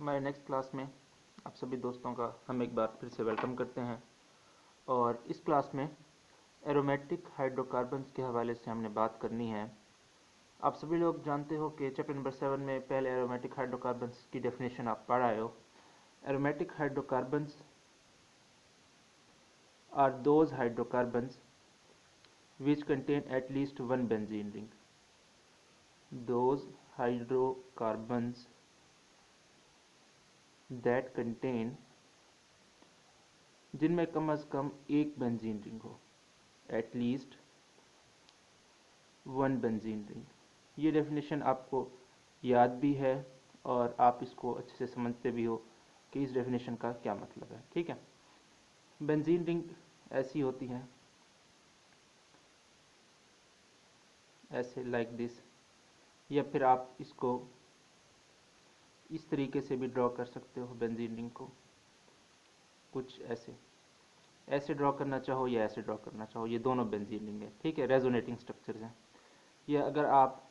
हमारे next class में आप सभी दोस्तों का हम एक बार फिर से वेलकम करते हैं। और इस क्लास में एरोमेटिक हाइड्रोकार्बन्स के हवाले से हमने बात करनी है। आप सभी लोग जानते हो कि चैप्टर नंबर 7 में पहले एरोमेटिक हाइड्रोकार्बन्स की डेफिनेशन आप पढ़ आए हो। Aromatic hydrocarbons are those hydrocarbons which contain at least one benzene ring. Those hydrocarbons that contain, जिनमें कम से कम एक बेंजीन रिंग हो, at least one benzene ring. ये डेफिनेशन आपको याद भी है और आप इसको अच्छे से समझते भी हो कि इस डेफिनेशन का क्या मतलब है। ठीक है, बेंजीन रिंग ऐसी होती हैं, ऐसे लाइक दिस, या फिर आप इसको इस तरीके से भी ड्रॉ कर सकते हो। बेंजीन रिंग को कुछ ऐसे ड्रॉ करना चाहो या ऐसे ड्रॉ करना चाहो, ये दोनों बेंजीन रिंग है। ठीक है, रेजोनेटिंग स्ट्रक्चर्स हैं। या अगर आप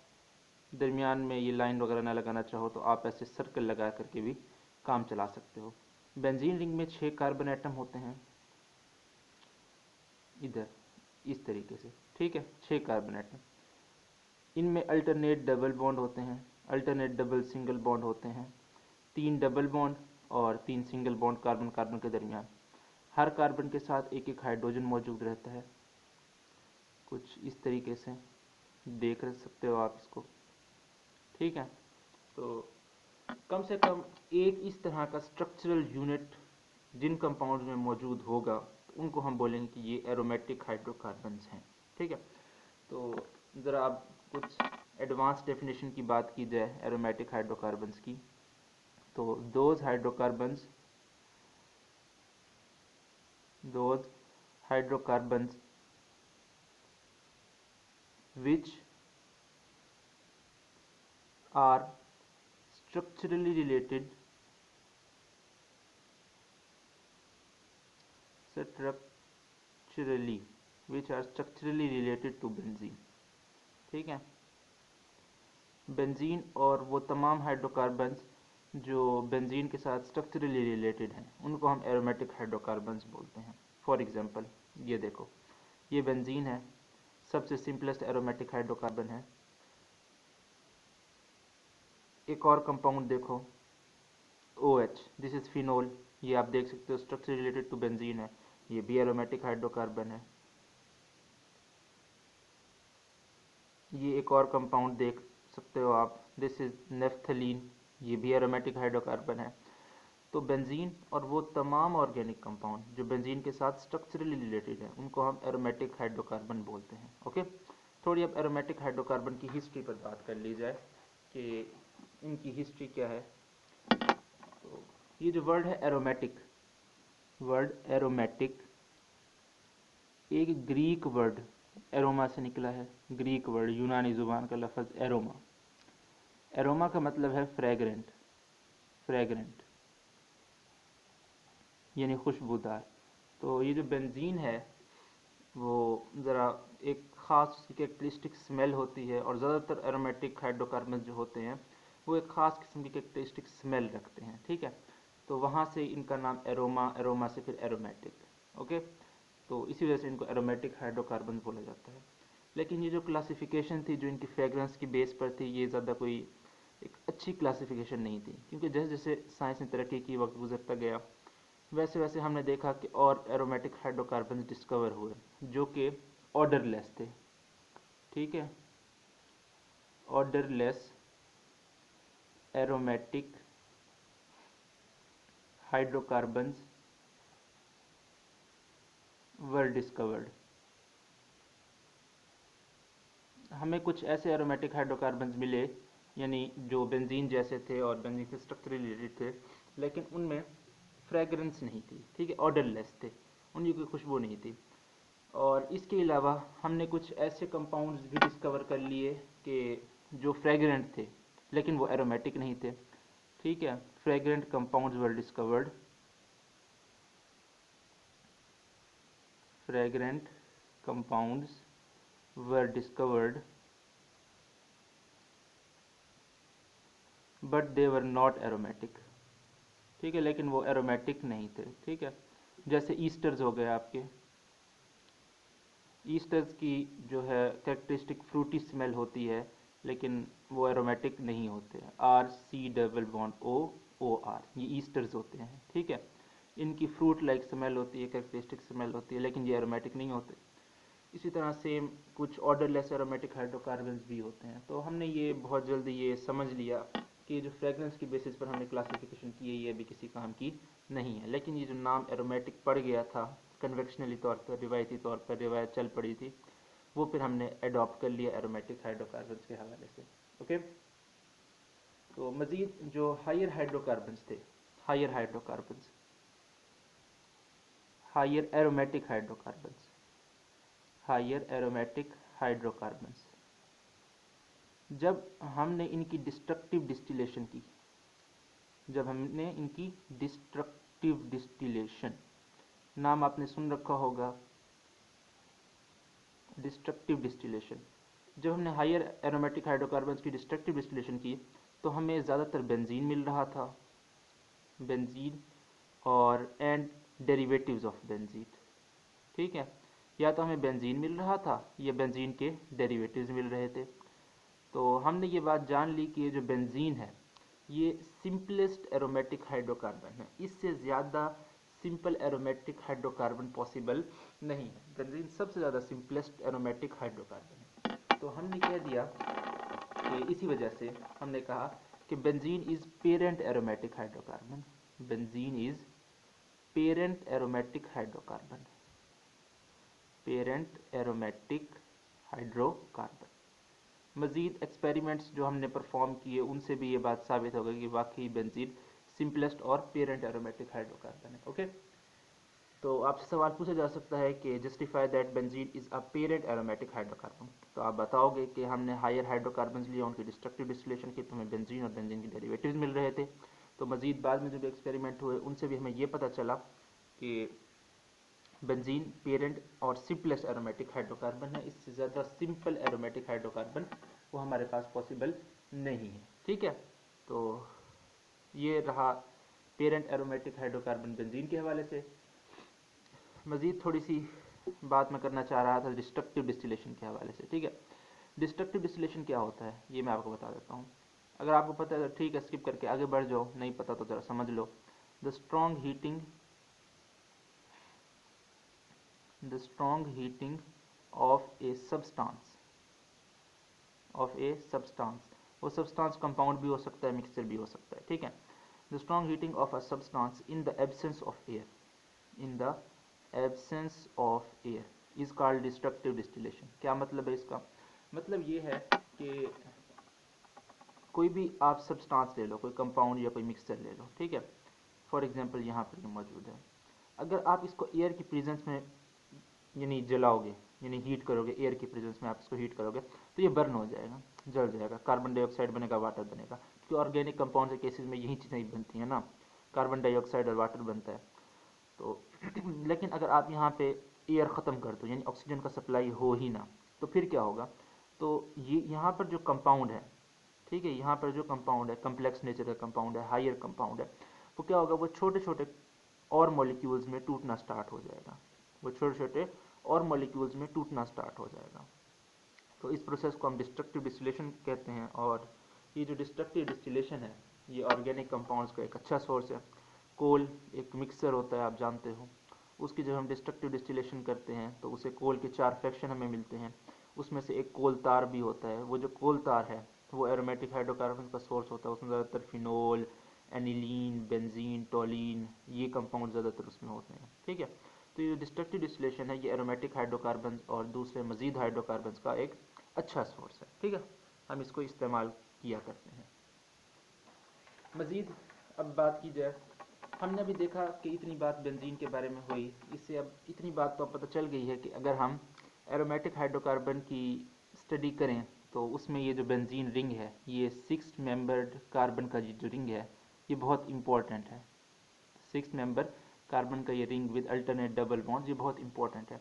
दरमियान में ये लाइन वगैरह ना लगाना चाहो तो आप ऐसे सर्कल लगा करके भी काम चला सकते हो। बेंजीन रिंग में 6 कार्बन एटम होते हैं, इधर इस तरीके से। ठीक है, 6 कार्बन एटम। इनमें अल्टरनेट डबल बॉन्ड होते हैं, अल्टरनेट डबल सिंगल बॉन्ड होते हैं, 3 डबल बॉन्ड और 3 सिंगल बॉन्ड कार्बन कार्बन के दरमियान। हर कार्बन के साथ एक एक हाइड्रोजन मौजूद रहता है। कुछ इस तरीके से देख सकते हो आप इसको। ठीक है, तो कम से कम एक इस तरह का स्ट्रक्चरल यूनिट जिन कंपाउंड में मौजूद होगा तो उनको हम बोलेंगे कि ये एरोमेटिक हाइड्रोकार्बन्स हैं। ठीक है, तो ज़रा अब कुछ एडवांस डेफिनेशन की बात की जाए एरोमेटिक हाइड्रोकार्बन्स की, तो those hydrocarbons which are structurally related to benzene। ठीक है, बेंजीन और वो तमाम हाइड्रोकार्बन्स जो बेंजीन के साथ स्ट्रक्चरली रिलेटेड हैं उनको हम एरोमेटिक हाइड्रोकार्बन्स बोलते हैं। फॉर एग्जांपल ये देखो, ये बेंजीन है, सबसे सिंपलेस्ट एरोमेटिक हाइड्रोकार्बन है। एक और कंपाउंड देखो, OH, दिस इज फिनोल। ये आप देख सकते हो स्ट्रक्चर रिलेटेड टू बेंजीन है, ये भी एरोमेटिक हाइड्रोकार्बन है। ये एक और कंपाउंड देख सकते हो आप, दिस इज नेफ्थलीन, ये भी एरोमेटिक हाइड्रोकार्बन है। तो बेंजीन और वो तमाम ऑर्गेनिक कंपाउंड जो बेंजीन के साथ स्ट्रक्चरली रिलेटेड है उनको हम एरोमेटिक हाइड्रोकार्बन बोलते हैं। ओके, थोड़ी अब एरोमेटिक हाइड्रोकार्बन की हिस्ट्री पर बात कर ली जाए कि इनकी हिस्ट्री क्या है। तो ये जो वर्ड है एरोमेटिक, वर्ड एरोमेटिक एक ग्रीक वर्ड एरोमा से निकला है। ग्रीक वर्ड, यूनानी जुबान का लफ्ज़ एरोमा। एरोमा का मतलब है फ्रेगरेंट, फ्रेगरेंट यानी खुशबूदार। तो ये जो बेंजीन है वो ज़रा एक ख़ास उसकी कैरेक्टरिस्टिक स्मेल होती है, और ज़्यादातर एरोमेटिक हाइड्रोकार्बन जो होते हैं वो एक ख़ास किस्म की कैरेक्टरिस्टिक स्मेल रखते हैं। ठीक है, तो वहाँ से इनका नाम एरोमा, एरोमा से फिर एरोमेटिक। ओके, तो इसी वजह से इनको एरोमेटिक हाइड्रोकार्बन बोला जाता है। लेकिन ये जो क्लासिफिकेशन थी जो इनकी फ्रेगरेंस की बेस पर थी, ये ज़्यादा कोई एक अच्छी क्लासिफिकेशन नहीं थी, क्योंकि जैसे जैसे साइंस ने तरक्की की, वक्त गुजरता गया, वैसे वैसे हमने देखा कि और एरोमेटिक हाइड्रोकार्बन डिस्कवर हुए जो कि ऑर्डरलेस थे। ठीक है, odourless aromatic hydrocarbons were discovered. हमें कुछ ऐसे एरोमेटिक हाइड्रोकार्बन्स मिले, यानी जो बेंजीन जैसे थे और बेंजीन से स्ट्रक्चर रिलेटेड थे, लेकिन उनमें फ्रेगरेंस नहीं थी। ठीक है, ऑर्डरलेस थे, उनकी कोई खुशबू नहीं थी। और इसके अलावा हमने कुछ ऐसे कंपाउंड्स भी डिस्कवर कर लिए कि जो फ्रेगरेंट थे लेकिन वो एरोमेटिक नहीं थे। ठीक है, fragrant compounds were discovered, fragrant compounds were discovered but they were not aromatic। ठीक है, लेकिन वो एरोमेटिक नहीं थे। ठीक है, जैसे ईस्टर्स हो गए आपके, ईस्टर्स की जो है कैरेक्टरिस्टिक फ्रूटी स्मेल होती है, लेकिन वो एरोमेटिक नहीं होते। RC डबल बॉन्ड O ये ईस्टर्स होते हैं। ठीक है, इनकी फ्रूट लाइक स्मेल होती है, कैरेक्टरिस्टिक स्मेल होती है, लेकिन ये एरोमेटिक नहीं होते। इसी तरह सेम कुछ ऑर्डरलेस एरोमेटिक हाइड्रोकार्बन्स भी होते हैं। तो हमने ये बहुत जल्दी ये समझ लिया कि जो फ्रेगरेंस की बेसिस पर हमने क्लासिफिकेशन की है ये अभी किसी काम की नहीं है, लेकिन ये जो नाम एरोमेटिक पड़ गया था कन्वेक्शनली तौर पर, रिवायती तौर पर रिवायत चल पड़ी थी, वो फिर हमने अडॉप्ट कर लिया एरोमेटिक हाइड्रोकार्बन्स के हवाले से। ओके, तो मज़ीद जो हायर हाइड्रोकार्बन्स थे, higher hydrocarbons, higher aromatic hydrocarbons, higher aromatic hydrocarbons, जब हमने इनकी डिस्ट्रक्टिव डिस्टिलेशन की, जब हमने इनकी डिस्ट्रक्टिव डिस्टिलेशन, नाम आपने सुन रखा होगा डिस्ट्रक्टिव डिस्टिलेशन, जब हमने हायर एरोमेटिक हाइड्रोकार्बन्स की डिस्ट्रक्टिव डिस्टिलेशन की तो हमें ज़्यादातर बेंजीन मिल रहा था, बेंजीन और एंड डेरिवेटिव्स ऑफ बेंजीन। ठीक है, या तो हमें बेंजीन मिल रहा था या बेंजीन के डेरिवेटिव्स मिल रहे थे। तो हमने ये बात जान ली कि ये जो बेंजीन है ये सिंपलेस्ट एरोमेटिक हाइड्रोकार्बन है, इससे ज़्यादा सिंपल एरोमेटिक हाइड्रोकार्बन पॉसिबल नहीं है। बेंजीन सबसे ज़्यादा सिंपलेस्ट एरोमेटिक हाइड्रोकार्बन है। तो हमने कह दिया कि इसी वजह से हमने कहा कि benzene is parent aromatic hydrocarbon, benzene is parent aromatic hydrocarbon, parent aromatic hydrocarbon. मज़ीद एक्सपेरिमेंट्स जो हमने परफॉर्म किए उनसे भी ये बात साबित हो गई कि वाकई बेंजीन सिंपलेस्ट और पेरेंट एरोमेटिक हाइड्रोकार्बन है। ओके, तो आपसे सवाल पूछा जा सकता है कि justify that benzene is a parent aromatic hydrocarbon. तो आप बताओगे कि हमने हायर हाइड्रोकार्बन लिए, उनकी डिस्ट्रक्टिव डिस्टिलेशन की, तो हमें बेंजीन और बेंजीन के डेरिवेटिव्स मिल रहे थे। तो मज़ीद बाद में जो भी एक्सपेरिमेंट हुए उनसे भी हमें ये पता चला कि बेंजीन पेरेंट और सिंपलेस्ट एरोमेटिक हाइड्रोकार्बन है, इससे ज़्यादा सिंपल एरोमेटिक हाइड्रोकार्बन वो हमारे पास पॉसिबल नहीं है। ठीक है, तो ये रहा पेरेंट एरोमेटिक हाइड्रोकार्बन बेंजीन के हवाले से। मज़ीद थोड़ी सी बात मैं करना चाह रहा था डिस्ट्रक्टिव डिस्टिलेशन के हवाले से। ठीक है, डिस्ट्रक्टिव डिस्टिलेशन क्या होता है ये मैं आपको बता देता हूँ। अगर आपको पता है तो ठीक है, स्किप करके आगे बढ़ जाओ, नहीं पता तो ज़रा समझ लो। The strong heating of a substance, वो सब्सटेंस कंपाउंड भी हो सकता है, मिक्सचर भी हो सकता है। ठीक है, the strong heating of a substance in the absence of air, in the absence of air is called destructive distillation. क्या मतलब है इसका? मतलब ये है कि कोई भी आप सब्सटेंस ले लो, कोई कंपाउंड या कोई मिक्सचर ले लो। ठीक है, फॉर एग्जांपल यहाँ पर ये मौजूद है, अगर आप इसको एयर की प्रेजेंस में यानी जलाओगे, यानी हीट करोगे, एयर की प्रेजेंस में आप इसको हीट करोगे तो ये बर्न हो जाएगा, जल जाएगा, कार्बन डाइऑक्साइड बनेगा, वाटर बनेगा, क्योंकि ऑर्गेनिक कंपाउंड के केसेस में यही चीज़ें बनती हैं ना, कार्बन डाइऑक्साइड और वाटर बनता है। तो लेकिन अगर आप यहाँ पे एयर ख़त्म कर दो, यानी ऑक्सीजन का सप्लाई हो ही ना, तो फिर क्या होगा? तो ये यहाँ पर जो कंपाउंड है, ठीक है, यहाँ पर जो कंपाउंड है, कम्प्लेक्स नेचर का कंपाउंड है, हायर कंपाउंड है, वो क्या होगा? वो छोटे छोटे और मॉलिक्यूल्स में टूटना स्टार्ट हो जाएगा, वो छोटे छोटे और मॉलिक्यूल्स में टूटना स्टार्ट हो जाएगा। तो इस प्रोसेस को हम डिस्ट्रक्टिव डिस्टिलेशन कहते हैं। और ये जो डिस्ट्रक्टिव डिस्टिलेशन है ये ऑर्गेनिक कंपाउंड्स का एक अच्छा सोर्स है। कोल एक मिक्सचर होता है, आप जानते हो, उसकी जब हम डिस्ट्रक्टिव डिस्टिलेशन करते हैं तो उसे कोल के 4 फ्रैक्शन हमें मिलते हैं, उसमें से एक कोल तार भी होता है। वो जो कोल तार है वो एरोमेटिक हाइड्रोकार्बन का सोर्स होता है, उसमें ज़्यादातर फिनोल, एनिलीन, बेंजीन, टोलिन, ये कंपाउंड ज़्यादातर उसमें होते हैं। ठीक है, तो ये डिस्ट्रक्टिव डिस्टिलेशन है ये एरोमेटिक हाइड्रोकार्बन और दूसरे मजीद हाइड्रोकार्बन का एक अच्छा सोर्स है। ठीक है, हम इसको इस्तेमाल किया करते हैं। मजीद अब बात की जाए, हमने अभी देखा कि इतनी बात बेंजीन के बारे में हुई, इससे अब इतनी बात तो अब पता चल गई है कि अगर हम एरोमेटिक हाइड्रोकार्बन की स्टडी करें तो उसमें ये जो बेंजीन रिंग है, ये 6 मेंबर्ड कार्बन का जो रिंग है ये बहुत इंपॉर्टेंट है। 6 मेंबर कार्बन का ये ring with alternate double bond, ये बहुत इंपॉर्टेंट है।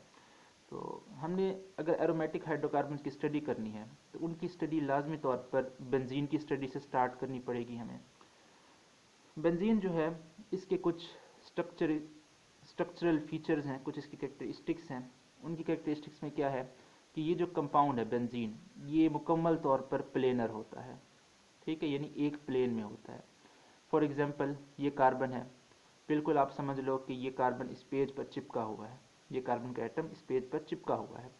तो हमने अगर एरोमेटिक हाइड्रोकार्बन की स्टडी करनी है तो उनकी स्टडी लाजमी तौर पर बेंजीन की स्टडी से स्टार्ट करनी पड़ेगी हमें। बेंजीन जो है इसके कुछ स्ट्रक्चरल फीचर्स हैं, कुछ इसकी कैरेक्टरिस्टिक्स हैं। उनकी कैरेक्टरिस्टिक्स में क्या है कि ये जो कंपाउंड है बेंजीन, ये मुकम्मल तौर पर प्लेनर होता है, ठीक है, यानी एक प्लेन में होता है। फॉर एग्जांपल ये कार्बन है, बिल्कुल आप समझ लो कि ये कार्बन इस पेज पर चिपका हुआ है, ये कार्बन का एटम इस पेज पर चिपका हुआ है।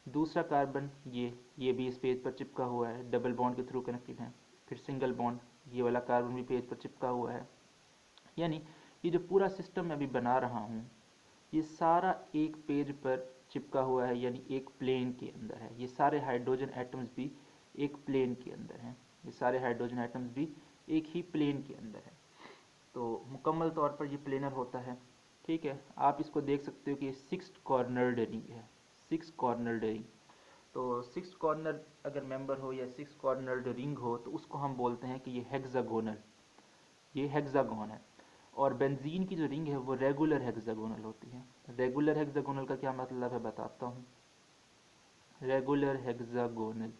दूसरा कार्बन ये भी इस पेज पर चिपका हुआ है, डबल बॉन्ड के थ्रू कनेक्टेड है। फिर सिंगल बॉन्ड, ये वाला कार्बन भी पेज पर चिपका हुआ है। यानी ये जो पूरा सिस्टम मैं अभी बना रहा हूँ, ये सारा एक पेज पर चिपका हुआ है, यानी एक प्लेन के अंदर है। ये सारे हाइड्रोजन एटम्स भी एक प्लेन के अंदर हैं, ये सारे हाइड्रोजन एटम्स भी एक ही प्लेन के अंदर है। तो मुकम्मल तौर पर ये प्लेनर होता है, ठीक है। आप इसको देख सकते हो कि ये 6 कॉर्नर्ड रिंग है, 6 कॉर्नर्ड रिंग। तो 6 कॉर्नर अगर मेंबर हो या 6 कॉर्नर्ड रिंग हो तो उसको हम बोलते हैं कि ये हेक्सागोनल, ये हेक्सागोन है। और बेंजीन की जो रिंग है वो रेगुलर हेक्सागोनल होती है। रेगुलर हेक्सागोनल का क्या मतलब है बताता हूँ। रेगुलर हेक्सागोनल,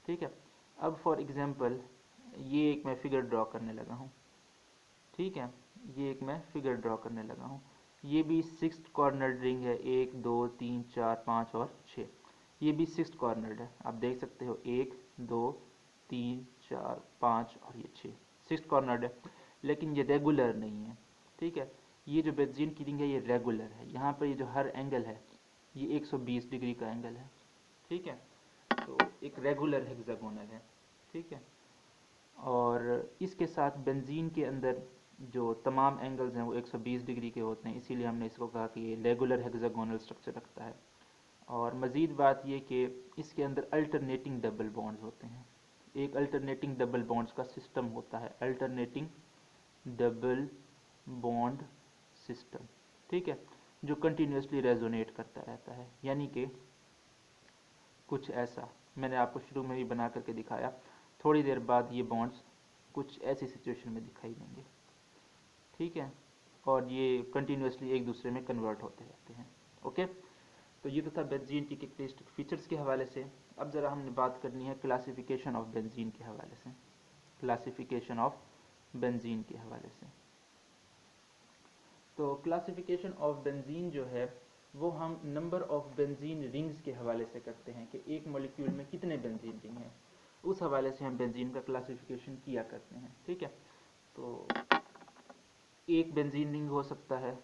ठीक है। अब फॉर एग्जांपल ये एक मैं फिगर ड्रॉ करने लगा हूँ, ठीक है, ये एक मैं फिगर ड्रॉ करने लगा हूँ। ये भी 6 कॉर्नर्ड रिंग है, 1 2 3 4 5 और 6। ये भी 6 कॉर्नर्ड है, आप देख सकते हो 1 2 3 4 5 और ये 6 कॉर्नर्ड है। लेकिन ये रेगुलर नहीं है, ठीक है। ये जो बेंजीन की रिंग है ये रेगुलर है। यहाँ पर ये जो हर एंगल है ये 120 डिग्री का एंगल है, ठीक है। तो एक रेगुलर हेक्सागोनल है, ठीक है। और इसके साथ बेंजीन के अंदर जो तमाम एंगल्स हैं वो 120 डिग्री के होते हैं, इसीलिए हमने इसको कहा कि ये रेगुलर हेक्सागोनल स्ट्रक्चर रखता है। और मज़ीद बात ये कि इसके अंदर अल्टरनेटिंग डबल बॉन्ड्स होते हैं। एक अल्टरनेटिंग डबल बॉन्ड्स का सिस्टम होता है, अल्टरनेटिंग डबल बॉन्ड सिस्टम, ठीक है, जो कंटिन्यूसली रेजोनेट करता रहता है। यानी कि कुछ ऐसा मैंने आपको शुरू में भी बना करके दिखाया, थोड़ी देर बाद ये बॉन्ड्स कुछ ऐसी सिचुएशन में दिखाई देंगे, ठीक है। और ये कंटिन्यूसली एक दूसरे में कन्वर्ट होते रहते हैं, ओके। तो ये तो था बेंजीन की कैरेक्टरिस्टिक फीचर्स के हवाले से। अब ज़रा हमने बात करनी है क्लासिफिकेशन ऑफ बेंजीन के हवाले से, क्लासिफिकेशन ऑफ बेंजीन के हवाले से। तो क्लासिफिकेशन ऑफ बेंजीन जो है वो हम नंबर ऑफ बेंजीन रिंग्स के हवाले से करते हैं कि एक मॉलिक्यूल में कितने बेंजीन रिंग हैं, उस हवाले से हम बेंजीन का क्लासिफिकेशन किया करते हैं, ठीक है। तो एक बेंजीन रिंग हो सकता है,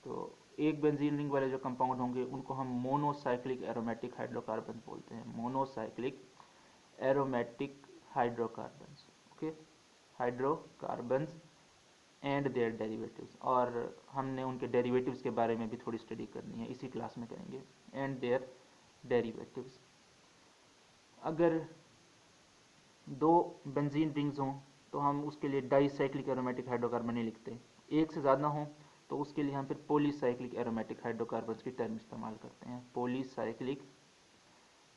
तो एक बेंजीन रिंग वाले जो कंपाउंड होंगे उनको हम मोनोसाइक्लिक एरोमेटिक हाइड्रोकार्बन बोलते हैं, monocyclic aromatic hydrocarbons, okay, hydrocarbons and their derivatives. और हमने उनके डेरिवेटिव्स के बारे में भी थोड़ी स्टडी करनी है, इसी क्लास में करेंगे, एंड देयर डेरिवेटिव्स। अगर दो बेंजीन रिंग्स हों तो हम उसके लिए डाईसाइक्लिक एरोमेटिक हाइड्रोकार्बन नहीं लिखते, एक से ज़्यादा हों तो उसके लिए हम फिर पॉलीसाइक्लिक एरोमेटिक हाइड्रोकार्बन्स की टर्म इस्तेमाल करते हैं, पॉलीसाइक्लिक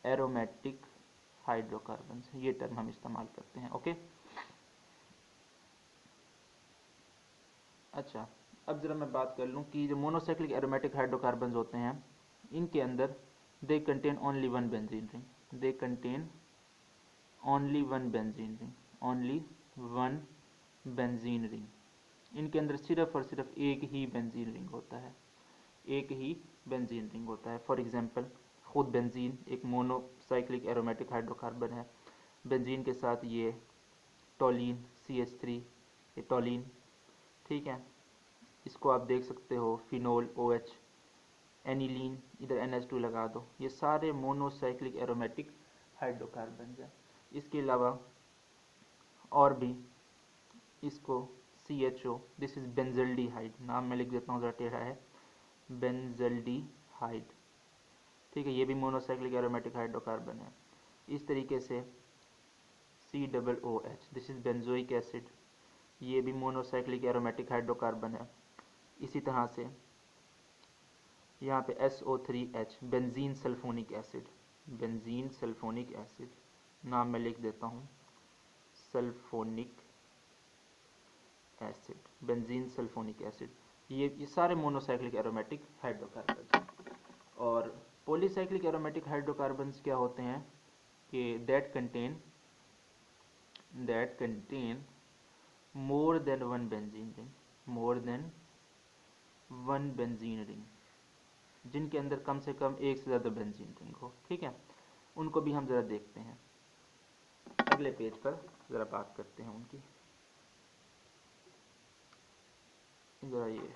एरोमेटिक हाइड्रोकार्बन्स, ये टर्म हम इस्तेमाल करते हैं, ओके। अच्छा, अब ज़रा मैं बात कर लूँ कि जो मोनोसाइक्लिक एरोमेटिक हाइड्रोकार्बन्स होते हैं इनके अंदर they contain only one benzene ring, they contain only one benzene ring, only one benzene ring. इनके अंदर सिर्फ और सिर्फ एक ही बेंजीन रिंग होता है, एक ही बेंजीन रिंग होता है। फॉर एग्जांपल खुद बेंजीन एक मोनोसाइक्लिक एरोमेटिक हाइड्रोकार्बन है, बेंजीन के साथ ये टोलीन CH3, ये टोलीन, ठीक है। इसको आप देख सकते हो फिनोल OH, एनिलीन, इधर NH2 लगा दो, ये सारे मोनोसाइक्लिक एरोमेटिक हाइड्रोकार्बन हैं। इसके अलावा और भी इसको CHO, दिस इज बेंजल्डिहाइड, नाम मैं लिख देता हूँ ज़रा टेढ़ा है, बेंजल्डिहाइड, ठीक है, ये भी मोनोसाइक्लिक एरोमेटिक हाइड्रोकार्बन है। इस तरीके से COOH, this is benzoic acid, ये भी मोनोसाइक्लिक एरोमेटिक हाइड्रोकार्बन है। इसी तरह से यहाँ पे SO3H, benzene sulphonic acid, benzene sulphonic acid, नाम मैं लिख देता हूँ sulphonic acid, benzene sulphonic acid, ये सारे मोनोसाइक्लिक एरोमेटिक हाइड्रोकार्बन्स हैं। और पॉलीसाइक्लिक एरोमेटिक हाइड्रोकार्बन्स क्या होते हैं कि that contain more than one benzene ring, more than one benzene ring, जिनके अंदर कम से कम एक से ज़्यादा बेंजीन रिंग हो, ठीक है, उनको भी हम ज़रा देखते हैं। अगले पेज पर ज़रा बात करते हैं उनकी। ज़रा ये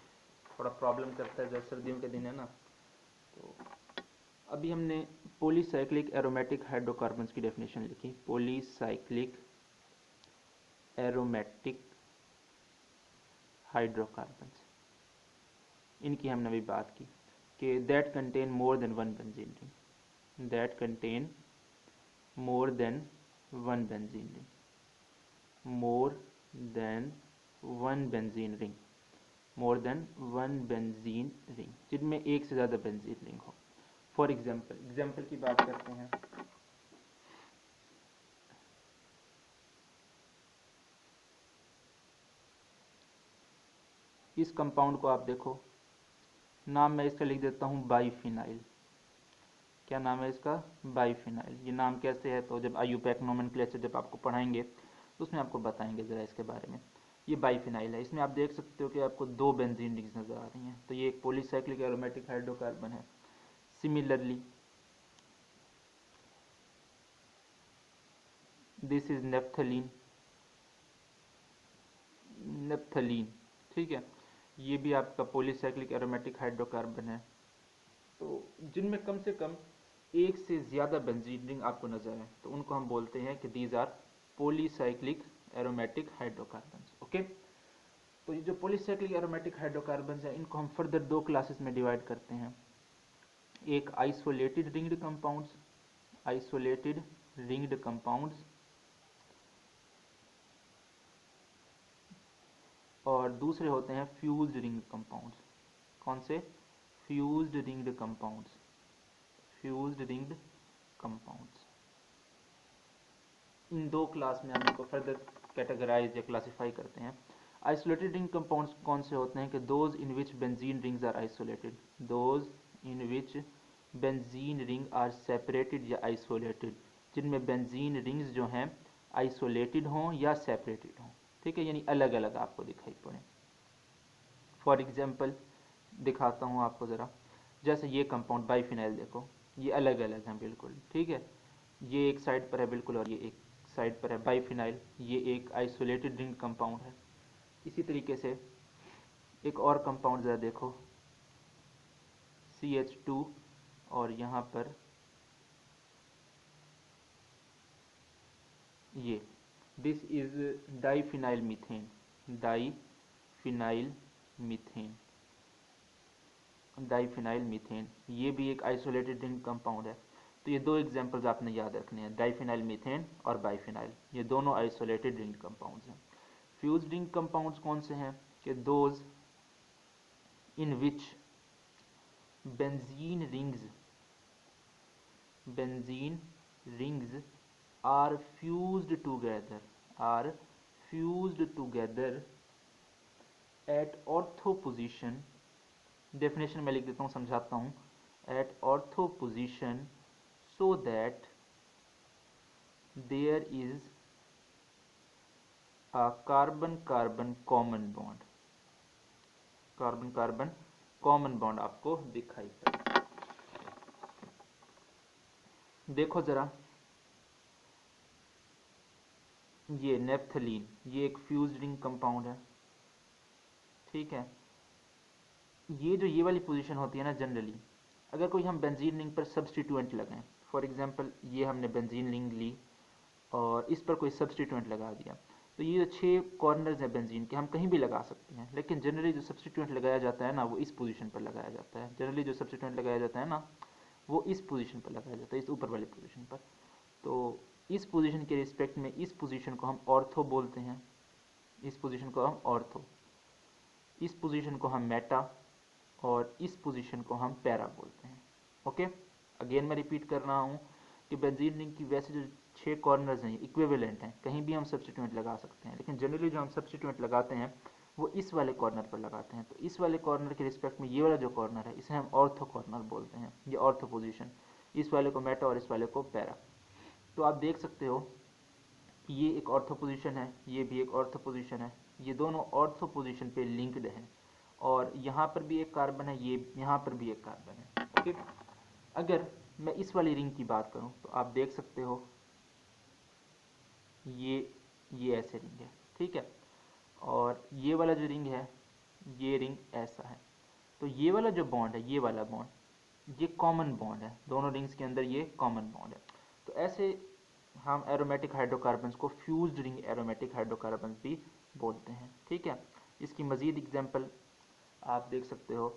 थोड़ा प्रॉब्लम करता है, जब सर्दियों के दिन है ना, तो अभी हमने पॉलीसाइक्लिक एरोमेटिक हाइड्रोकार्बन्स की डेफिनेशन लिखी। पॉलीसाइक्लिक एरोमेटिक हाइड्रोकार्बन्स, इनकी हमने अभी बात की कि that contain more than one benzene ring, that contain more than one benzene ring, more than one benzene ring, more than one benzene ring, जिनमें एक से ज़्यादा बेंजीन रिंग हो। फॉर एग्जाम्पल की बात करते हैं। इस कंपाउंड को आप देखो, नाम मैं इसका लिख देता हूँ बाईफिनाइल। क्या नाम है इसका? बाईफिनाइल। ये नाम कैसे है, तो जब आईयूपैक नोमेनक्लेचर जब आपको पढ़ाएंगे तो उसमें आपको बताएंगे ज़रा इसके बारे में। ये बाईफिनाइल है, इसमें आप देख सकते हो कि आपको दो बेंजीन रिंग्स नज़र आ रही हैं, तो ये एक पॉलीसाइक्लिक एरोमेटिक हाइड्रोकार्बन है। Similarly this is naphthalene, naphthalene, ठीक है, ये भी आपका पॉलीसाइक्लिक एरोमेटिक हाइड्रोकार्बन है। तो जिनमें कम से कम एक से ज़्यादा बेंजीन रिंग आपको नजर आए तो उनको हम बोलते हैं कि these are polycyclic aromatic hydrocarbons. Okay, तो ये जो पॉलीसाइक्लिक एरोमेटिक हाइड्रोकार्बन्स है, इनको हम फर्दर दो क्लासेस में डिवाइड करते हैं। एक isolated ringed compounds, isolated ringed compounds, और दूसरे होते हैं फ्यूज्ड रिंग्ड कंपाउंड्स। कौन से? Fused ringed compounds, fused ringed compounds. इन दो क्लास में हम इनको फर्दर कैटेगराइज या क्लासिफाई करते हैं। आइसोलेटेड रिंग कंपाउंड्स कौन से होते हैं कि those in which benzene rings are isolated, those in which benzene ring are separated या आइसोलेटेड, जिनमें बेंजीन रिंग्स जो हैं आइसोलेटेड हों या सेपरेटेड हों, ठीक है, यानी अलग अलग आपको दिखाई पड़े। फॉर एग्जाम्पल दिखाता हूँ आपको ज़रा, जैसे ये कंपाउंड बाईफिनाइल देखो, ये अलग अलग हैं बिल्कुल, ठीक है, ये एक साइड पर है बिल्कुल और ये एक साइड पर है बाईफिनाइल, ये एक आइसोलेटेड रिंग कंपाउंड है। इसी तरीके से एक और कंपाउंड ज़रा देखो, CH2, और यहाँ पर ये this is diphenyl methane, diphenyl methane, diphenyl methane, ये भी एक आइसोलेटेड रिंग कंपाउंड है। तो ये दो एग्जांपल्स आपने याद रखने हैं, डाईफिनाइल मीथेन और बाईफिनाइल, ये दोनों आइसोलेटेड रिंग कंपाउंड्स हैं। फ्यूज्ड रिंग कंपाउंड्स कौन से हैं कि those in which benzene rings are fused together at ortho position, definition में लिख देता हूँ, समझाता हूँ, at ortho position so that there is a carbon-carbon common bond, carbon carbon common bond आपको दिखाई पड़े। देखो जरा, ये नेप्थलीन, ये एक फ्यूज्ड रिंग कंपाउंड है, ठीक है। ये वाली पोजीशन होती है ना, जनरली अगर कोई हम बेंजीन रिंग पर सब्सटीट्यूएंट लगाएं, फॉर एग्जांपल ये हमने बेंजीन रिंग ली और इस पर कोई सब्सटीट्यूएंट लगा दिया, तो ये जो 6 कॉर्नर्स हैं बेंजीन के, हम कहीं भी लगा सकते हैं, लेकिन जनरली जो सब्सटीट्यूएंट लगाया जाता है ना, वो इस पोजीशन पर लगाया जाता है। जनरली जो सब्सटीट्यूएंट लगाया जाता है ना, वो इस पोजीशन पर लगाया जाता है, इस ऊपर वाली पोजीशन पर। तो इस पोजीशन के रिस्पेक्ट में इस पोजीशन को हम ऑर्थो बोलते हैं, इस पोजीशन को हम ऑर्थो, इस पोजीशन को हम मेटा, और इस पोजीशन को हम पैरा बोलते हैं। ओके, अगेन मैं रिपीट कर रहा हूँ कि बेंजीन रिंग की वैसे जो 6 कॉर्नर्स हैं इक्विवेलेंट हैं, कहीं भी हम सब्सटीट्यूएंट लगा सकते हैं, लेकिन जनरली जो हम सब्सटीट्यूएंट लगाते हैं वो इस वाले कॉर्नर पर लगाते हैं। तो इस वाले कॉर्नर के रिस्पेक्ट में ये वाला जो कॉर्नर है, इसे हम ऑर्थो कॉर्नर बोलते हैं, ये ऑर्थो पोजीशन, इस वाले को मेटा और इस वाले को पैरा। तो आप देख सकते हो कि ये एक ऑर्थो पोजीशन है, ये भी एक ऑर्थो पोजीशन है, ये दोनों ऑर्थो पोजीशन पे लिंक्ड हैं और यहाँ पर भी एक कार्बन है, ये यहाँ पर भी एक कार्बन है। ओके, अगर मैं इस वाली रिंग की बात करूँ तो आप देख सकते हो ये ऐसे रिंग है, ठीक है। और ये वाला जो रिंग है, ये रिंग ऐसा है। तो ये वाला जो बॉन्ड है, ये वाला बॉन्ड, ये कॉमन बॉन्ड है, दोनों रिंग्स के अंदर ये कॉमन बॉन्ड है। तो ऐसे हम एरोमेटिक हाइड्रोकार्बन्स को फ्यूज्ड रिंग एरोमेटिक हाइड्रोकार्बन्स भी बोलते हैं, ठीक है। इसकी मज़ीद एग्जांपल आप देख सकते हो।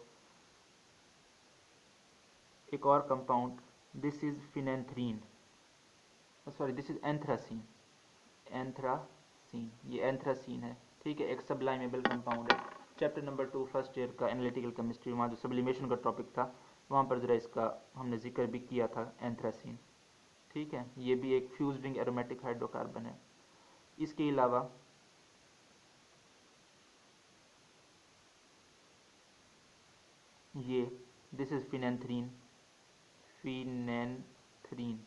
एक और compound, this is phenanthrene, sorry this is anthracene, anthracene, ये एंथ्रासीन है, ठीक है। एक सबलाइमेबल कंपाउंड है। चैप्टर नंबर 2 फर्स्ट ईयर का एनालिटिकल केमिस्ट्री, वहाँ जो सब्लिमेशन का टॉपिक था वहाँ पर ज़रा इसका हमने जिक्र भी किया था, एंथ्रासीन, ठीक है। ये भी एक फ्यूज्ड रिंग एरोमेटिक हाइड्रोकार्बन है। इसके अलावा ये दिस इज़ फिनेंथ्रीन, फिनेंथ्रीन,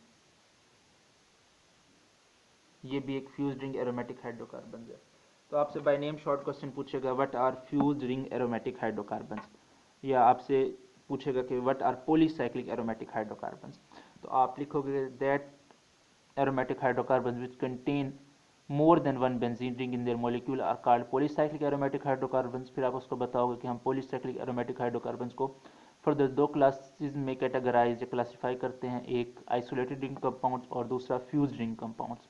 ये भी एक फ्यूज्ड रिंग एरोमेटिक हाइड्रोकार्बन है। तो आपसे बाय नेम शॉर्ट क्वेश्चन पूछेगा what are fused ring aromatic hydrocarbons, या आपसे पूछेगा कि what are polycyclic aromatic hydrocarbons. तो आप लिखोगे that aromatic hydrocarbons which contain more than one benzene ring in their molecule are called polycyclic aromatic hydrocarbons. फिर आप उसको बताओगे कि हम पॉलीसाइक्लिक एरोमेटिक हाइड्रोकार्बन्स को फर्दर दो क्लासेस में कैटेगराइज या क्लासीफाई करते हैं, एक आइसोलेटेड रिंग कंपाउंड्स और दूसरा fused ring compounds.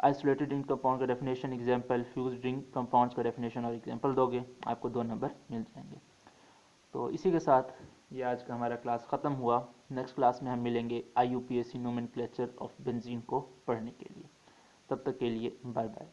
Isolated ring compound का definition, example, fused ring compounds का डेफिनेशन और एग्जांपल दोगे, आपको 2 नंबर मिल जाएंगे। तो इसी के साथ ये आज का हमारा क्लास ख़त्म हुआ। नेक्स्ट क्लास में हम मिलेंगे IUPAC नोमेनक्लेचर ऑफ बेंजीन को पढ़ने के लिए। तब तक के लिए बाय बाय।